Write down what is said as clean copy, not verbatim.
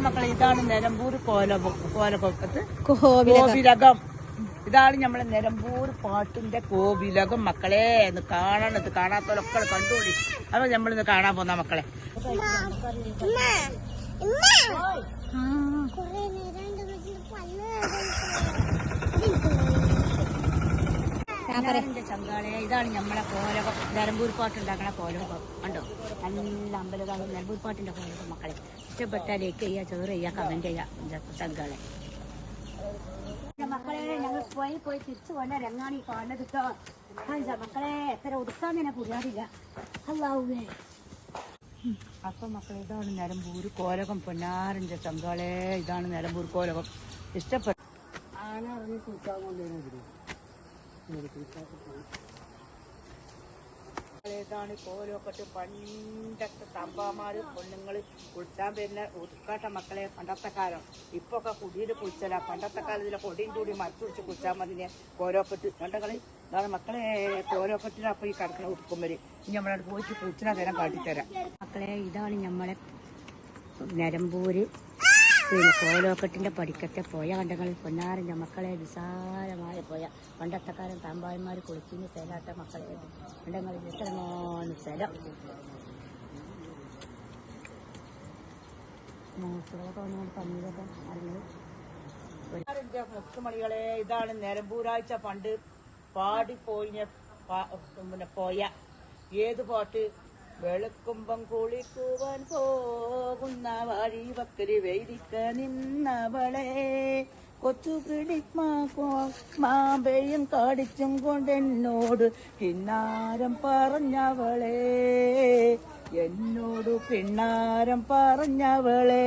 മക്കളെ ഇതാണ് നിലമ്പൂർ കോവിലകം. ഇതാണ് നമ്മളെ നിലമ്പൂർ പാട്ടിന്റെ കോവിലകം മക്കളെ. ഒന്ന് കാണണത്, കാണാത്തവരൊക്കെ കണ്ടുപിടി. അപ്പൊ നമ്മളിന്ന് കാണാൻ പോന്ന മക്കളെ. ചങ്കാളെ ഇതാണ് നമ്മളെ കോലകം. നിലമ്പൂർ പാട്ടുണ്ടാക്കണ കോലകം കണ്ടോ? നല്ല അമ്പലതാണ് നിലമ്പൂർ പാട്ടിന്റെ കോലകം മക്കളെ. ഇഷ്ടപ്പെട്ടാൽ ലൈക്ക് ചെയ്യുക, ഷെയർ ചെയ്യുക, കമന്റ് ചെയ്യുക. ചങ്കാളെ മക്കളെ ഞങ്ങൾ പോയി തിരിച്ചു കൊണ്ട് രംഗാണ് ഈ കാണുന്നത് കേട്ടോ. മക്കളെ എത്ര ഉടുക്കാൻ തന്നെ പുതിയാറില്ല. അല്ലാവേ അപ്പൊ മക്കളെ ഇതാണ് നിലമ്പൂർ കോലകം. പൊന്നാറിന്റെ ചങ്കാളെ ഇതാണ് നിലമ്പൂർ കോലകം. ഇഷ്ടപ്പെട്ടു ആനറിഞ്ഞ് കുളിക്കാൻ കൊണ്ടുവരുന്നത് ഏതാണ് കോലൊക്കെ. പണ്ടത്തെ തമ്പാമാര് പെണ്ണുങ്ങള് കുളിച്ചാൻ വരുന്ന ഉടുക്കാട്ട മക്കളെ പണ്ടത്തെ കാലം. ഇപ്പൊ ഒക്കെ കുടിയിൽ കുളിച്ചല. പണ്ടത്തെ കാലത്തിലെ കൊടിയും കൂടി മറച്ചു പിടിച്ച് കുളിച്ചാൽ മതിനെ കോലോക്കെട്ട് കണ്ടകള്. ഇതാണ് മക്കളെ കോലോക്കെട്ടിന്. അപ്പൊ ഈ കിടക്കണ ഉടുക്കുമ്പര് ഇനി നമ്മളോട് പോയിട്ട് കുളിച്ചിന നേരം കാട്ടിത്തരാം മക്കളെ. ഇതാണ് നമ്മളെ നിലമ്പൂര് കോലോക്കെട്ടിന്റെ പടിക്കത്തെ പോയ കണ്ടങ്ങൾ. പൊന്നാറിന്റെ മക്കളെ വിശാലമായ പോയ. പണ്ടത്തെ കാലം താമ്പായന്മാർ കുളിക്കുന്ന സ്ഥലമാട്ട മക്കളെ. കണ്ടങ്ങൾ എത്രമാണ് സ്ഥലം. മൂസുകളൊക്കെ വന്നുകൊണ്ട് പന്നിയൊക്കെ അറിഞ്ഞത് മുത്തുമണികളെ. ഇതാണ് നിലമ്പൂരാഴ്ച പണ്ട് പാടിപ്പോയിഞ്ഞ പോയ ഏത് പാട്ട്. വെളുക്കുമ്പം കുളിക്കുവാൻ പോകുന്ന വഴി വക്കല് വെയിലിക്ക നിന്നവളെ. കൊച്ചു മാമ്പയും കാടിച്ചും കൊണ്ടെന്നോട് പിന്നാരം പറഞ്ഞവളെ. എന്നോട് പിന്നാരം പറഞ്ഞവളെ.